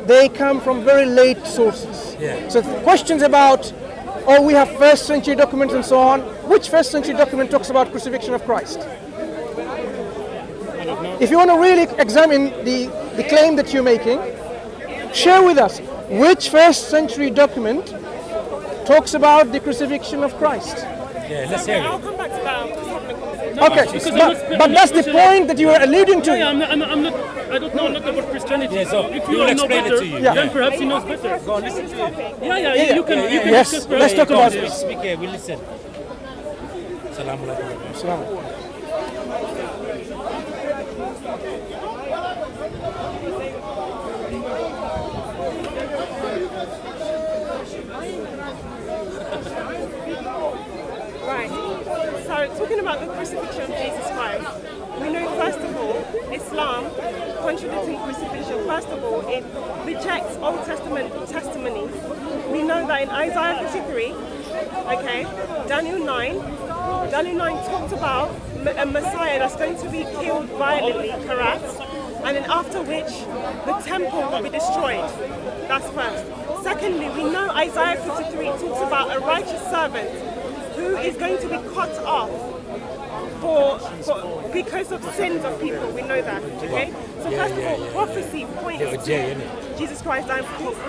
They come from very late sources. Yeah. So questions about, oh, we have first century documents and so on. Which first century document talks about crucifixion of Christ? If you want to really examine the claim that you're making, share with us which first century document talks about the crucifixion of Christ. Yeah, let's hear I'll it. come back to that. Okay, but that's the point that you were alluding to. Yeah, I'm not. I don't know a lot about Christianity. Yeah, so if he you will know explain better, it to you. Yeah. then perhaps he knows better. Go on, listen to it. Yeah, you can. You can Yes, discuss let's talk about Speak, it. speak here, we listen. Assalamu alaikum. Salaam. Right. So talking about the crucifixion of Jesus Christ, we know first of all, Islam contradicting crucifixion. First of all, it rejects Old Testament testimonies. We know that in Isaiah 53, okay, Daniel 9 talks about a Messiah that's going to be killed violently, correct? And then after which the temple will be destroyed. That's first. Secondly, we know Isaiah 53 talks about a righteous servant who is going to be cut off because of sins of people. We know that, okay? So first of all, prophecy points to Jesus Christ dying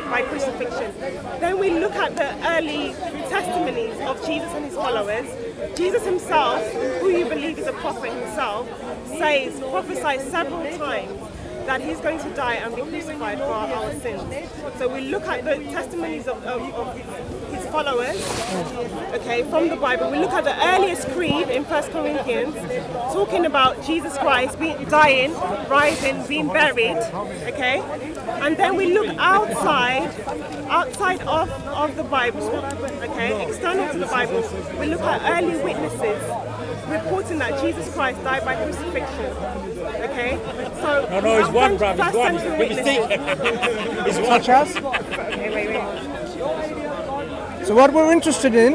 by crucifixion. Then we look at the early testimonies of Jesus and his followers. Jesus himself, who you believe is a prophet himself, prophesies several times that he's going to die and be crucified for our sins. So we look at the testimonies of his followers, okay, from the Bible. We look at the earliest creed in 1 Corinthians, talking about Jesus Christ dying, rising, being buried, okay? And then we look outside of the Bible, okay, external to the Bible. We look at early witnesses reporting that Jesus Christ died by crucifixion, okay? So No, it's one, brother. It's one. first-century You're mistaken. It's one. Such as? Wait. So what we're interested in,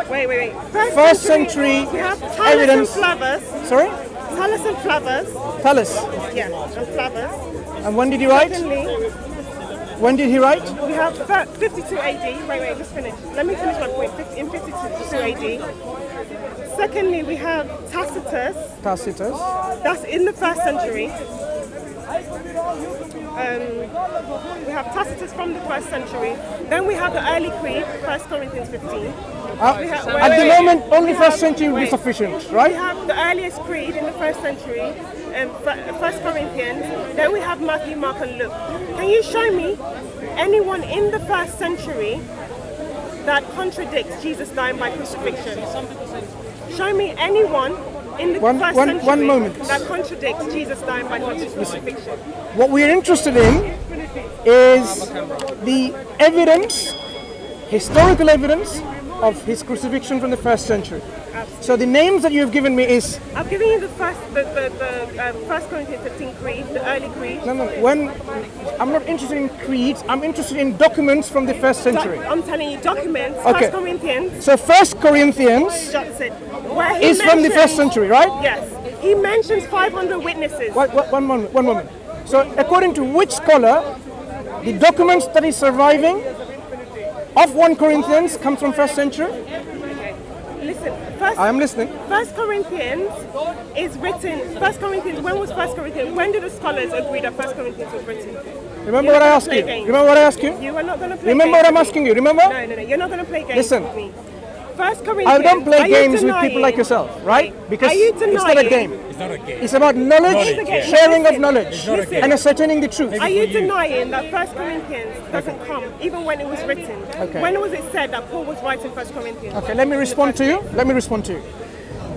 Wait. First century we have evidence. Talus and Flavus. sorry? Talus and Flavus. Talus. Yeah, and Flavus. And when did he write? Secondly, When did he write? we have 52 AD. Wait, just finish. Let me finish my point. In 52 AD. Secondly, we have Tacitus. Tacitus. That's in the 1st century. We have Tacitus from the 1st century. Then we have the early creed, 1 Corinthians 15. At the moment, only first century will be sufficient, We right? have the earliest creed in the 1st century, 1 Corinthians. Then we have Matthew, Mark, and Luke. Can you show me anyone in the 1st century that contradicts Jesus dying by crucifixion? Show me anyone in the first century one moment. that contradicts Jesus dying by crucifixion. What we're interested in is the evidence, historical evidence of his crucifixion from the 1st century. So the names that you've given me is I've given you the 1 Corinthians 15 creed, the early creed. no. When I'm not interested in creeds, I'm interested in documents from the 1st century. I'm telling you, documents. Okay. 1 Corinthians. So 1 Corinthians That's it. Where he is from the 1st mentions- century, right? Yes. He mentions 500 witnesses. One moment. So according to which scholar, the documents that is surviving of 1 Corinthians comes from 1st century? Listen, I am listening. 1 Corinthians is written. 1 Corinthians. When was 1 Corinthians? When did the scholars agree that 1 Corinthians was written? Remember what I asked you? Remember what I asked you? You are not going to play. Remember games what I'm with me. asking you? Remember? No. You're not going to play games Listen. with me. 1 Corinthians. I don't play are you games with denying- people like yourself, right? Because Are you it's not a denying- game. It's not a game. It's about knowledge, Knowledge, yeah. sharing of Listen, knowledge, not a game. and ascertaining the truth. Are you denying that 1 Corinthians doesn't come even when it was written? Okay. When was it said that Paul was writing 1 Corinthians? Okay, let me respond to you.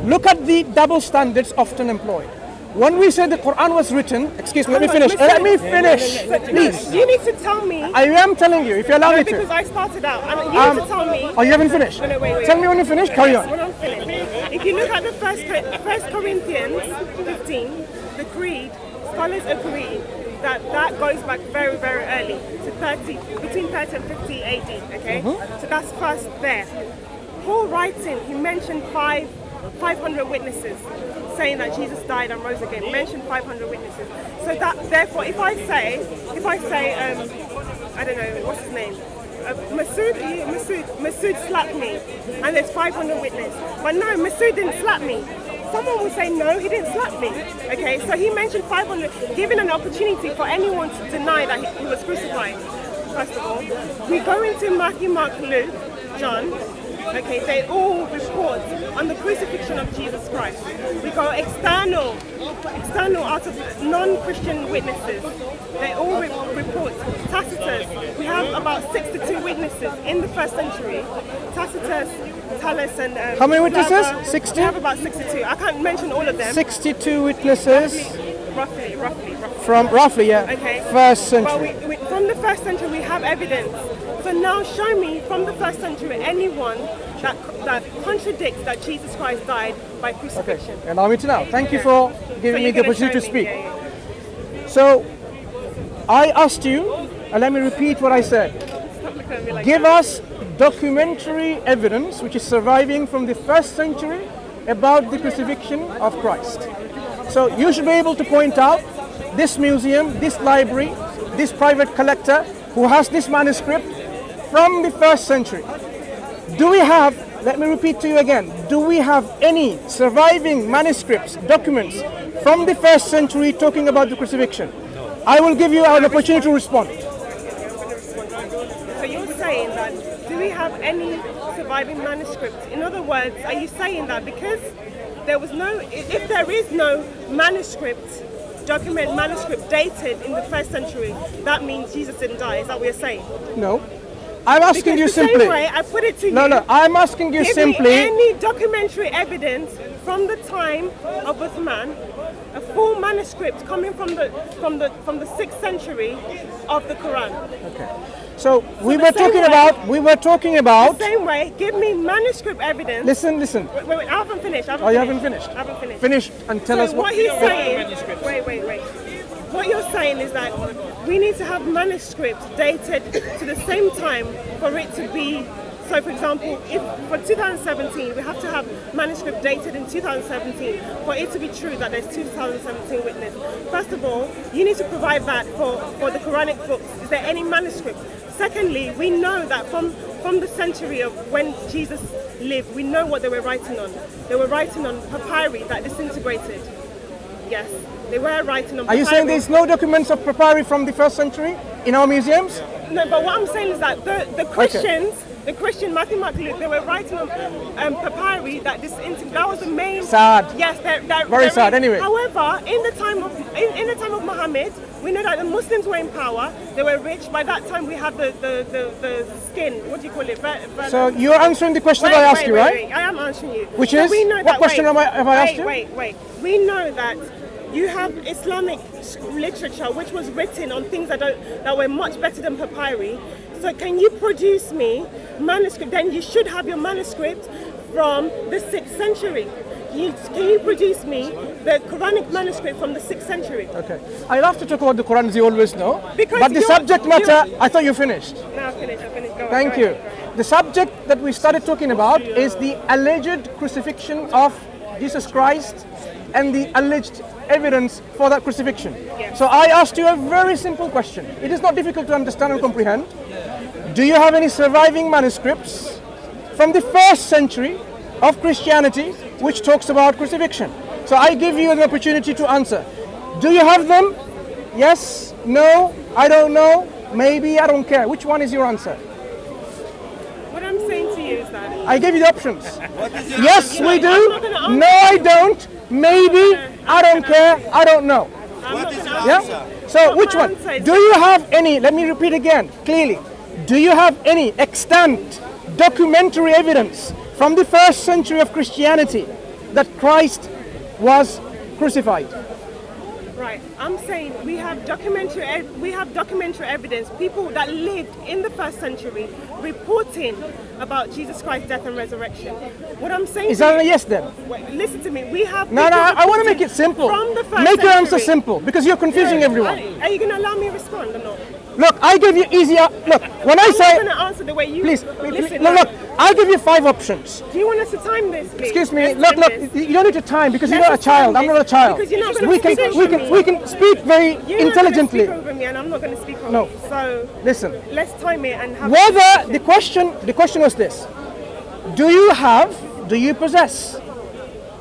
Look at the double standards often employed. When we say the Quran was written, excuse me, let me finish. Please. You need to tell me. I am telling you, if you allow me Because to. I started out. And you need to tell me. Oh, you haven't finished? No, wait. Tell me when you finish, carry on. When I'm finished. If you look at the first Corinthians 15, the creed, scholars agree that goes back very, very early to between 30 and 50 AD, okay? So that's first there. Paul writing, he mentioned 5 500 witnesses saying that Jesus died and rose again. Mention 500 witnesses. So that therefore, if I say, I don't know, what's his name? Masood slapped me, and there's 500 witnesses. But no, Masood didn't slap me. Someone will say, no, he didn't slap me. Okay, so he mentioned 500, giving an opportunity for anyone to deny that he was crucified. First of all, we go into Matthew, Mark, Luke, John. Okay, they all report on the crucifixion of Jesus Christ. We go external out of non-Christian witnesses. They all report. Tacitus, we have about 62 witnesses in the first century. Tacitus, Thales, and how many witnesses? Scdawah, 60? We have about 62. I can't mention all of them. 62 witnesses. Roughly. From roughly, yeah. Okay. First century. But from the first century, we have evidence. So now show me from the first century anyone that contradicts that Jesus Christ died by crucifixion. Okay, allow me to know. Thank you for giving me the opportunity to speak. So, I asked you, and let me repeat what I said. Stop looking at me like Give that. us documentary evidence which is surviving from the first century about the crucifixion of Christ. So you should be able to point out this museum, this library, this private collector who has this manuscript from the first century. Do we have, let me repeat to you again, do we have any surviving manuscripts, documents from the first century talking about the crucifixion? No. I will give you an opportunity to respond. So you're saying that, do we have any surviving manuscripts? In other words, are you saying that because there was no, if there is no manuscript dated in the first century, that means Jesus didn't die? Is that what you're saying? No. I'm asking because you the simply. Same way I put it to you. No, I'm asking you give simply. Me any documentary evidence from the time of Uthman, a full manuscript coming from the 6th century of the Quran. Okay. So we were talking about. The same way, give me manuscript evidence. Listen. Wait, I haven't finished. You haven't finished? I haven't finished. Finish and tell us what he's saying. Wait. What you're saying is that we need to have manuscripts dated to the same time for it to be. So, for example, if for 2017 we have to have manuscript dated in 2017 for it to be true that there's 2017 witness. First of all, you need to provide that for the Quranic books. Is there any manuscript? Secondly, we know that from the century of when Jesus lived, we know what they were writing on. They were writing on papyri that disintegrated. Yes, they were writing on papyri. Are you saying there's no documents of papyri from the first century in our museums? No, but what I'm saying is that the Christians, the Christian Matthew, Mark, Luke, they were writing on papyri that disintegrated. That was the main. Sad. Yes, very sad. Anyway. However, in the time of Muhammad, we know that the Muslims were in power. They were rich. By that time, we had the skin. What do you call it? So you're answering the question I asked you, right? I am answering you. Which so is? We know what question have I asked you? Wait. We know that you have Islamic literature which was written on things that were much better than papyri. So can you produce me manuscript? Then you should have your manuscript from the 6th century. Can you produce me the Quranic manuscript from the 6th century? Okay. I love to talk about the Quran, as you always know. Because but the subject matter, I thought you finished. No, I finished. Go on, Thank you. The subject that we started talking about is the alleged crucifixion of Jesus Christ and the alleged evidence for that crucifixion. Yes. So I asked you a very simple question. It is not difficult to understand and comprehend. Do you have any surviving manuscripts from the first century of Christianity which talks about crucifixion? So I give you an opportunity to answer. Do you have them? Yes, no, I don't know, maybe, I don't care. Which one is your answer? What I'm saying to you is that I gave you the options. Yes, we do. No, I don't. Maybe, I don't care, I don't know. Yeah? So which one? Do you have any, let me repeat again, clearly. Do you have any extant documentary evidence from the first century of Christianity that Christ was crucified? Right. I'm saying we have documentary evidence, people that lived in the first century reporting about Jesus Christ's death and resurrection. What I'm saying is that a yes then? Wait, listen to me. We have No, I want to make it simple. From the first make your answer century. Simple because you're confusing everyone. Are you going to allow me to respond or not? Look, I give you easier. Look, when I I'm say, not going to answer the way you. please, Listen, look, I give you 5 options. Do you want us to time this, please? Excuse me. Let's Look, time this. you don't need to time because you're Let's not a child. time I'm not a this, child. because you're not gonna we can speak over me. we can speak very You're intelligently. not going to speak over me, and I'm not going to speak over No. you. So Listen. let's time it and have. Whether the question was this: do you possess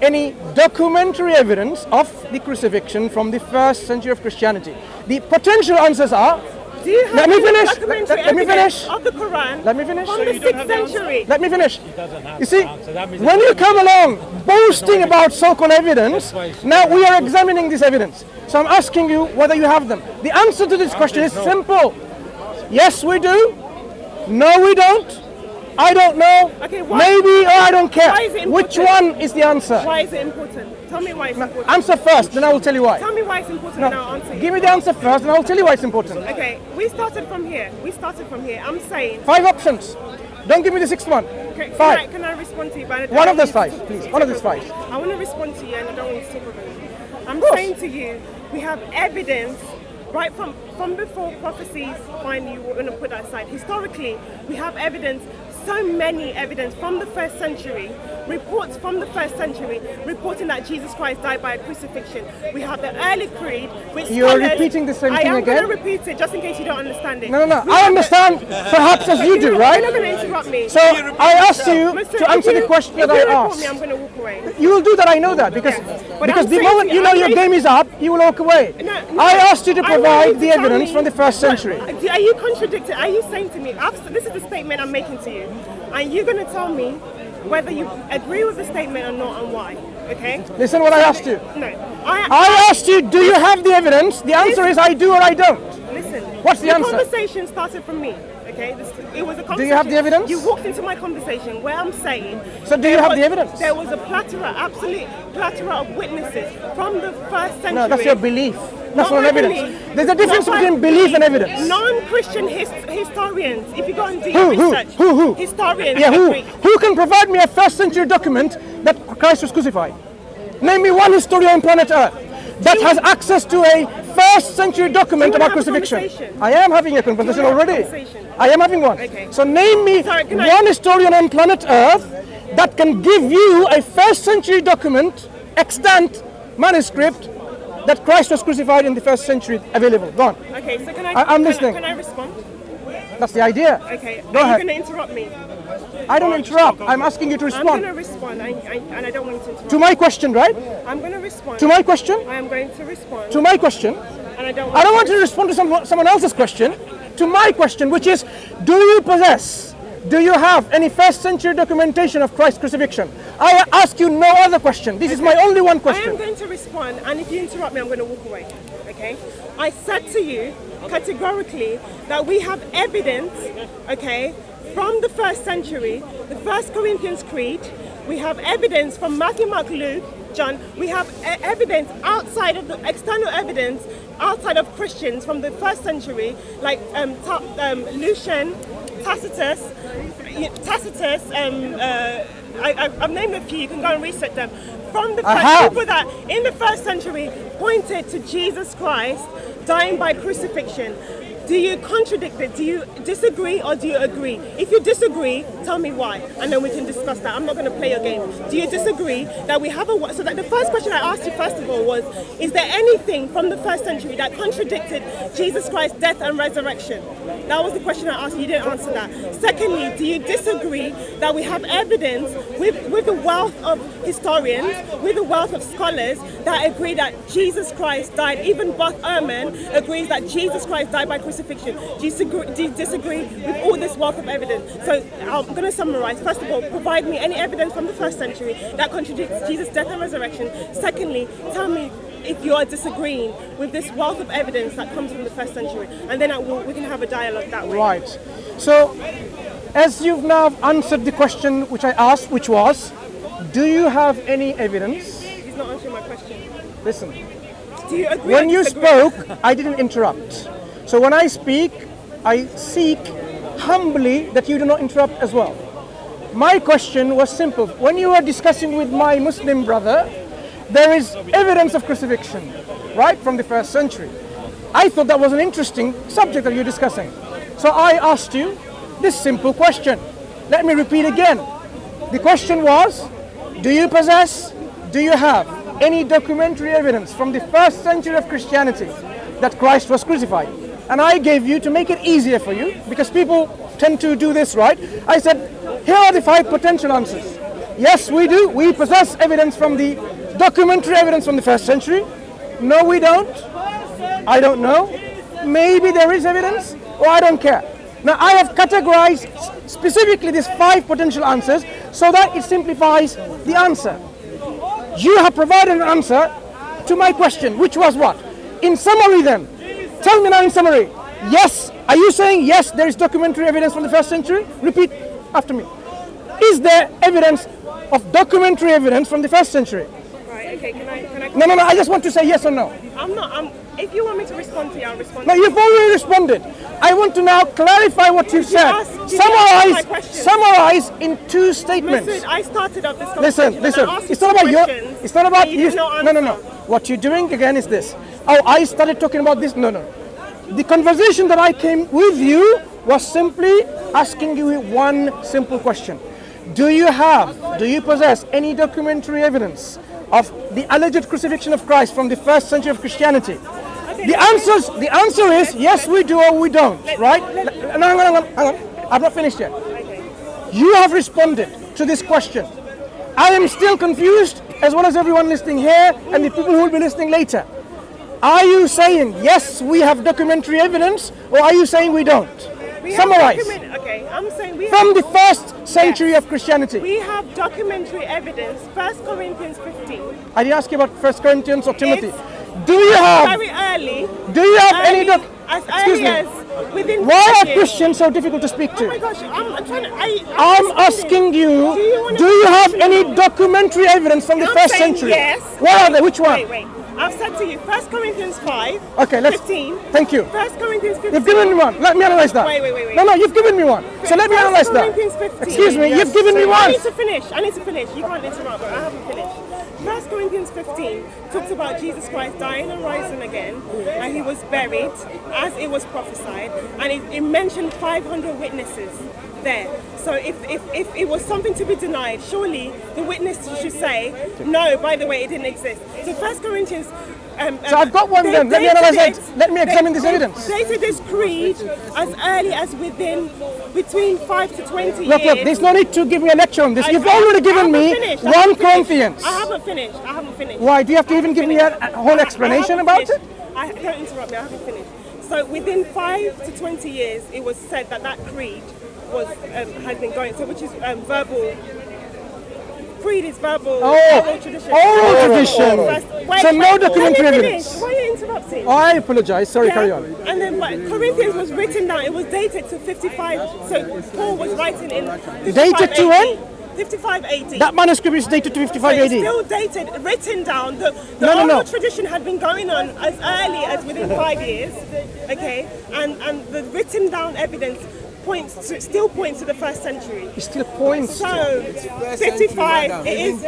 any documentary evidence of the crucifixion from the first century of Christianity? The potential answers are. Do you have Let me any finish. documentary Let me evidence finish. of the Quran Let me finish. from the 6th century? Let me finish. doesn't have You see, the answer. That means when it you doesn't come along boasting about so-called evidence, now we are examining this evidence. So I'm asking you whether you have them. The answer to this question is simple. Yes, we do. No, we don't. I don't know. Okay, why- Maybe or I don't care. Why is it Which important? one is the answer? Why is it important? Tell me why it's important. Answer first, then I will tell you why. Tell me why it's important, and I'll answer you. Give me the answer first, and I will tell you why it's important. Okay, we started from here. I'm saying. 5 options. Don't give me the 6th one. Okay, 5. can I respond to you? But I don't One of want those you to 5, talk- please. to One of talk those over 5. me. I want to respond to you, and I don't want you to talk over me. I'm course. saying to you, we have evidence right from before prophecies. Fine, you want to put that aside. Historically, we have evidence. So many evidence from the 1st century, reports from the 1st century reporting that Jesus Christ died by a crucifixion. We have the early creed, which You're scholars- repeating the same thing I am again? going to repeat it just in case you don't understand it. No. We I have understand, perhaps as you do, You're right? not going to interrupt me. So I asked you Mansur, to answer if the you- question that if I you report asked. me, I'm going to walk away. You will do that, I know that, because But the I'm saying moment to you know I'm your saying- game is up, you will walk away. No, I asked you to I want provide you the to tell evidence me- from the 1st century. Are you contradicting? Are you saying to me, this is the statement I'm making to you, and you're going to tell me whether you agree with the statement or not and why, okay? Listen what I asked you. No. I asked you, do you have the evidence? The answer is I do or I don't. Listen. What's the answer? conversation started from me, okay? It was a conversation. Do you have the evidence? You walked into my conversation where I'm saying... So do you have the evidence? There was a absolute plethora of witnesses from the 1st century. No, that's your belief. That's not my evidence. belief. There's a difference Not my between belief and evidence. Non-Christian historians, if you go and do Who? your research, Who? historians, Yeah, agree. who can provide me a 1st century document that Christ was crucified? Name me one historian on planet Earth that has access to a 1st century document Do you about wanna have a crucifixion. conversation? I am having a conversation Do you wanna have a already. conversation? I am having one. Okay. So name me Sorry, can I- one historian on planet Earth that can give you a 1st century document, extant manuscript, that Christ was crucified in the 1st century available. Go on. Okay, so I'm listening. Can I respond? That's the idea. Okay. Go Are ahead. you going to interrupt me? I don't interrupt. I'm asking you to I'm going to respond. respond, and I don't want you to interrupt. To my question, right? I'm going to respond. To my question? I am going to respond. To my question? And I don't Want you to respond to someone else's question. To my question, which is, do you have any 1st century documentation of Christ's crucifixion? I ask you no other question. This is my only one I am question. going to respond, and if you interrupt me, I'm going to walk away. Okay? I said to you categorically that we have evidence, okay, from the 1st century, the 1st Corinthians Creed. We have evidence from Matthew, Mark, Luke, John. We have evidence outside of the external evidence, outside of Christians from the 1st century, like Lucian, Tacitus. I've named a few. You can go and research them. From the people that in the 1st century pointed to Jesus Christ dying by crucifixion. Do you contradict it? Do you disagree or do you agree? If you disagree, tell me why, and then we can discuss that. I'm not going to play your game. Do you disagree that we have so that the first question I asked you first of all was, is there anything from the 1st century that contradicted Jesus Christ's death and resurrection? That was the question I asked you. You didn't answer that. Secondly, do you disagree that we have evidence with the wealth of historians, with the wealth of scholars that agree that Jesus Christ died? Even Buck Ehrman agrees that Jesus Christ died by crucifixion. Do you disagree with all this wealth of evidence? So I'm going to summarize. First of all, provide me any evidence from the 1st century that contradicts Jesus' death and resurrection. Secondly, tell me if you are disagreeing with this wealth of evidence that comes from the 1st century, and then we can have a dialogue that way. Right. So, as you've now answered the question which I asked, which was, do you have any evidence? He's not answering my question. Listen. Do you agree? When or you disagree? spoke, I didn't interrupt. So when I speak, I seek humbly that you do not interrupt as well. My question was simple. When you were discussing with my Muslim brother, there is evidence of crucifixion, right, from the 1st century. I thought that was an interesting subject that you're discussing. So I asked you this simple question. Let me repeat again. The question was, do you have any documentary evidence from the first century of Christianity that Christ was crucified? And I gave you, to make it easier for you, because people tend to do this, right? I said, here are the 5 potential answers. Yes, we do. We possess evidence from the documentary evidence from the first century. No, we don't. I don't know. Maybe there is evidence, or I don't care. Now, I have categorized specifically these 5 potential answers so that it simplifies the answer. You have provided an answer to my question, which was what? In summary then, tell me now in summary. Yes, are you saying yes, there is documentary evidence from the first century? Repeat after me. Is there evidence of documentary evidence from the first century? Right, okay, can I... No, I just want to say yes or no. If you want me to respond to you, I'll respond No, to you. you've already responded. I want to now clarify what you said. Summarize in 2 statements. Listen, I started up this conversation. Listen. It's not about you. No. What you're doing again is this. Oh, I started talking about this. No. The conversation that I came with you was simply asking you one simple question. Do you possess any documentary evidence of the alleged crucifixion of Christ from the first century of Christianity? The answer is yes, we do or we don't, right? No, hang on. I've not finished yet. You have responded to this question. I am still confused, as well as everyone listening here and the people who will be listening later. Are you saying yes, we have documentary evidence, or are you saying we don't? Summarize. Okay, I'm saying we from the first century of Christianity. We have documentary evidence. 1 Corinthians 15. I didn't ask you about 1 Corinthians or Timothy. Do you have? Very early. Do you have any Excuse me. Within why are Christians so difficult to speak to? Oh my gosh, I'm asking you. Do you have any documentary evidence from the first century? Yes. What are they? Which one? Wait. I've said to you, 1 Corinthians 5. Okay, 15. Thank you. 1 Corinthians 15. You've given me one. Let me analyze that. Wait. No, you've given me one. So let me analyze that. 15. Excuse me, you've given me one. I need to finish. You can't interrupt, but I haven't finished. 1 Corinthians 15 talks about Jesus Christ dying and rising again, and he was buried as it was prophesied, and it mentioned 500 witnesses there. So if it was something to be denied, surely the witness should say, no, by the way, it didn't exist. So 1 Corinthians... so I've got one then. Let me analyze it. Let me examine this evidence. They dated this creed as early as between 5 to 20 years. Look, there's no need to give me a lecture on this. You've already given me 1 Corinthians. I haven't finished. Why? Do you have to even give me a whole explanation about it? Don't interrupt me, I haven't finished. So within 5 to 20 years, it was said that creed had been going, so which is verbal. Creed is verbal. Oral tradition. Oral tradition. So no documentary evidence. Why are you interrupting? Oh, I apologize. Sorry, carry on. And then Corinthians was written down. It was dated to 55. So Paul was writing in 55 dated to when? 55 AD. That manuscript is dated to 55 so AD. It's still dated, written down. The oral tradition had been going on as early as within 5 years. Okay, and the written down evidence still points to the first century. It still points. So 55. It is.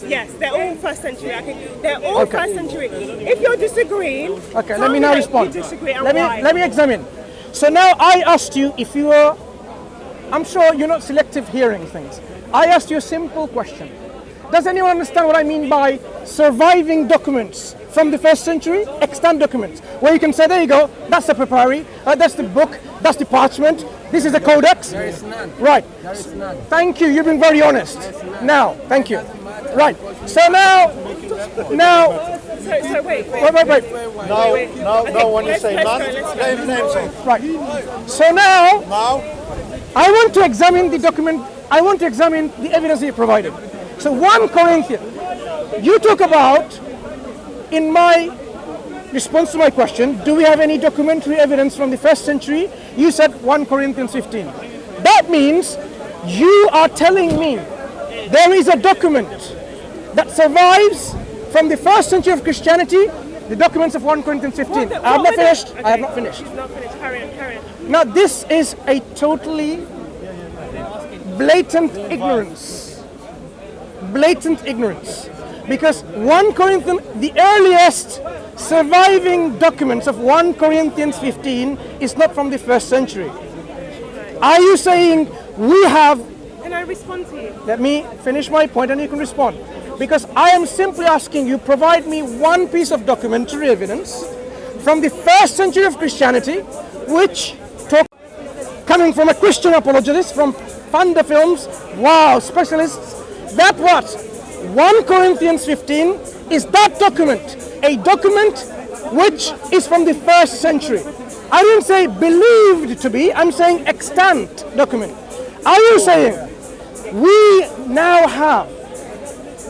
Yes, they're all first century. They're all first century. If you're disagreeing, okay, let me now respond. You disagree and let me examine. So now I asked you if you were. I'm sure you're not selective hearing things. I asked you a simple question. Does anyone understand what I mean by surviving documents from the first century? Extant documents, where you can say, there you go, that's the papyri, that's the book, that's the parchment, this is the codex. There is none. Right. There is none. Thank you, you've been very honest. Now, thank you. Right. So now. So wait. No, when you say none, name something. Right. So now, I want to examine the document. I want to examine the evidence that you provided. So 1 Corinthians, you talk about, in my response to my question, do we have any documentary evidence from the first century? You said 1 Corinthians 15. That means you are telling me there is a document that survives from the first century of Christianity, the documents of 1 Corinthians 15. I have not finished. Okay. I have not finished. It's not finished. Carry on. Now this is a totally blatant ignorance blatant ignorance. Because 1 Corinthians, the earliest surviving documents of 1 Corinthians 15 is not from the 1st century. Are you saying we have... Can I respond to you? Let me finish my point and you can respond. Because I am simply asking you, provide me one piece of documentary evidence from the 1st century of Christianity, which coming from a Christian apologist, from Fanda Films, wow, specialists, that what? 1 Corinthians 15 is that document, a document which is from the 1st century. I didn't say believed to be, I'm saying extant document. Are you saying we now have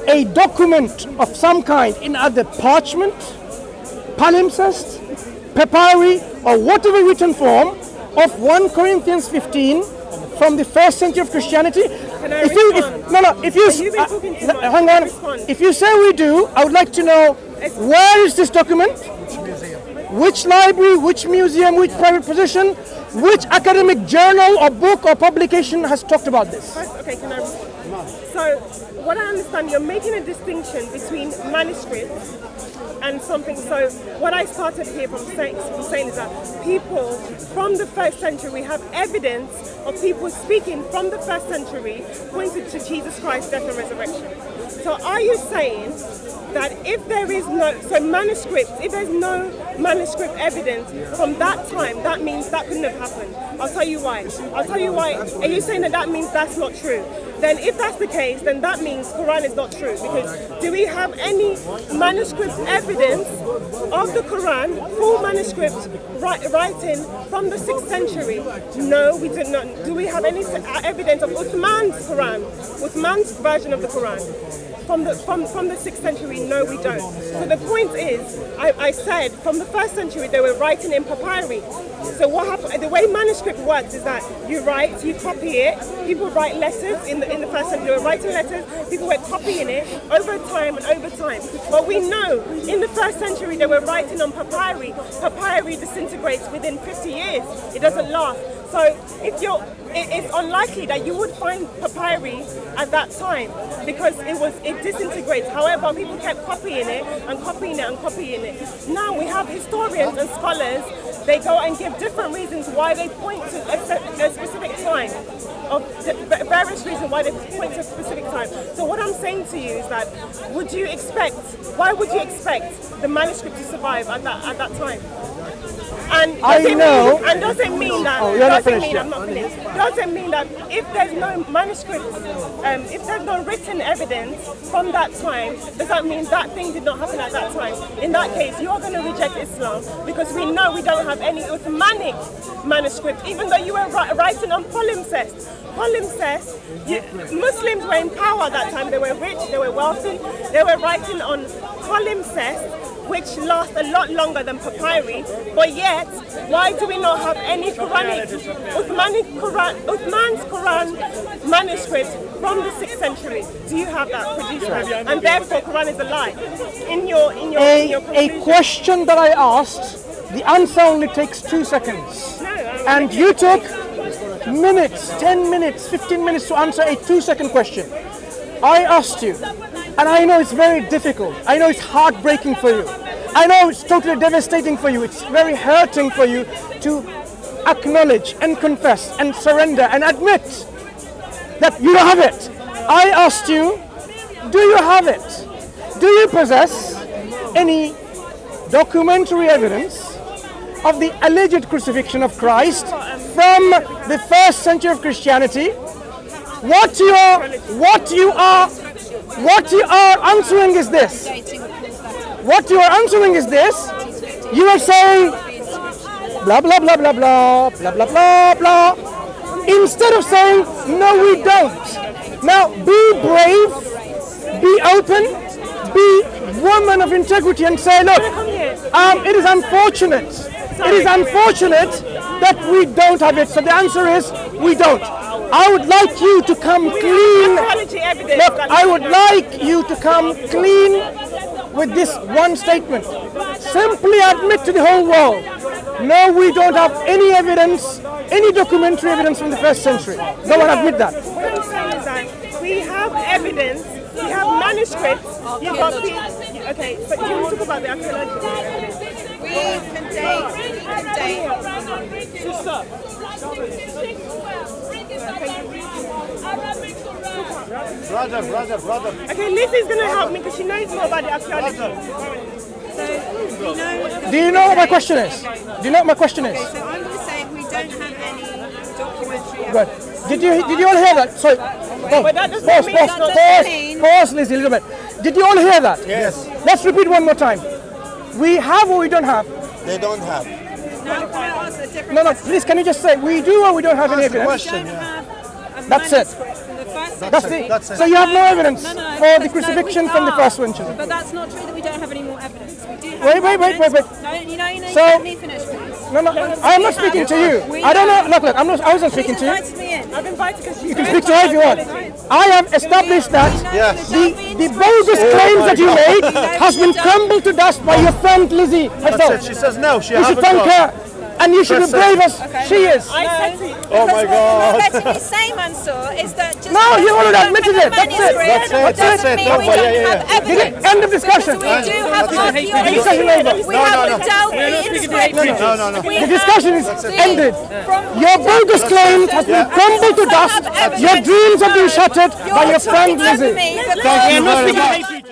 a document of some kind in either parchment, palimpsest, papyri, or whatever written form of 1 Corinthians 15 from the 1st century of Christianity? Can I respond? Hang on. If you say we do, I would like to know where is this document? Which library, which museum, which private possession, which academic journal or book or publication has talked about this? Okay, can I respond? So, what I understand, you're making a distinction between manuscripts and something. So what I started here from saying is that people from the 1st century, we have evidence of people speaking from the 1st century pointed to Jesus Christ's death and resurrection. So are you saying that if there is no, so manuscripts, if there's no manuscript evidence from that time, that means that couldn't have happened? I'll tell you why. Are you saying that means that's not true? Then if that's the case, then that means Quran is not true. Because do we have any manuscript evidence of the Quran, full manuscript writing from the 6th century? No, we do not. Do we have any evidence of Uthman's Quran, Uthman's version of the Quran? From the 6th century, no, we don't. So the point is, I said from the 1st century they were writing in papyri. So what happened? The way manuscript works is that you write, you copy it. People write letters in the 1st century. They were writing letters. People were copying it over time and over time. But we know in the 1st century they were writing on papyri. Papyri disintegrates within 50 years. It doesn't last. So it's unlikely that you would find papyri at that time because it disintegrates. However, people kept copying it and copying it and copying it. Now we have historians and scholars. They go and give different reasons why they point to a specific time, of various reasons why they point to a specific time. So what I'm saying to you is that why would you expect the manuscript to survive at that time? And does it mean that I'm not finished? Does it mean that if there's no manuscript, if there's no written evidence from that time, does that mean that thing did not happen at that time? In that case, you are going to reject Islam because we know we don't have any Uthmanic manuscript, even though you were writing on palimpsest. Muslims were in power at that time. They were rich, they were wealthy. They were writing on palimpsest, which lasts a lot longer than papyri, but yet, why do we not have any Uthman's Quran manuscript from the 6th century? Do you have that produced? And therefore, Quran is a lie. In your a question that I asked, the answer only takes 2 seconds. And you took minutes, 10 minutes, 15 minutes to answer a 2-second question. I asked you, and I know it's very difficult. I know it's heartbreaking for you. I know it's totally devastating for you. It's very hurting for you to acknowledge and confess and surrender and admit that you don't have it. I asked you, do you have it? Do you possess any documentary evidence of the alleged crucifixion of Christ from the 1st century of Christianity? What you are answering is this. What you are answering is this. You are saying blah blah blah blah blah blah blah blah blah. Instead of saying no, we don't. Now be brave, be open, be woman of integrity, and say, look, it is unfortunate. It is unfortunate that we don't have it. So the answer is we don't. I would like you to come clean. Look, I would like you to come clean with this one statement. Simply admit to the whole world, no, we don't have any evidence, any documentary evidence from the 1st century. Go and admit that. What I'm saying is that we have evidence You have manuscripts. You've got the, okay, but you want to talk about the archaeological evidence. We can date. Brother. Okay, Lizzie's going to help me because she knows more about the archaeology. Do you know what my question is? Do you know what my question is? So I'm going to say we don't have any documentary Good. evidence. Did you all hear that? Sorry. Oh, But that doesn't mean that doesn't mean- pause, Lizzie, a little bit. Did you all hear that? Yes. Let's repeat one more time. We have or we don't have? They don't have. Now, can I ask a different No, question? please, can you just say we do or we don't have any Ask the evidence? question. We don't Yeah. have a That's it. manuscript from the first That's century. That's it. So you have no evidence No, for the that's- crucifixion no, we from the are. first century. But that's not true that we don't have any more evidence. We do have Wait, more wait, evidence. wait. No, you know, So- let me finish, please. No, I'm not speaking to you. I don't know. Look, I wasn't speaking to you. Invited me in. I've invited because You can speak to her if you want. I have established that Yes. the bogus claims that you made has been crumbled to dust by your friend Lizzie That's herself. it. She says no. She You should haven't thank got. her. And you should be That's it. brave as she is. I said to you. Oh my Because God. what you're letting me say, Mansur, is that just No, because you we already don't admitted have it. That's it. manuscript That's doesn't it. mean Don't we worry. don't Yeah, have yeah. evidence. End of discussion. Because we do have Discussion archaeology. over. We No, have no, the no. Delphi inscriptions. No. We The have discussion is the- ended. from- Your bogus claims has been crumbled to dust. Your dreams have been shattered by your friend talking over Lizzie. me, but Thank you not- very much.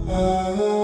Ah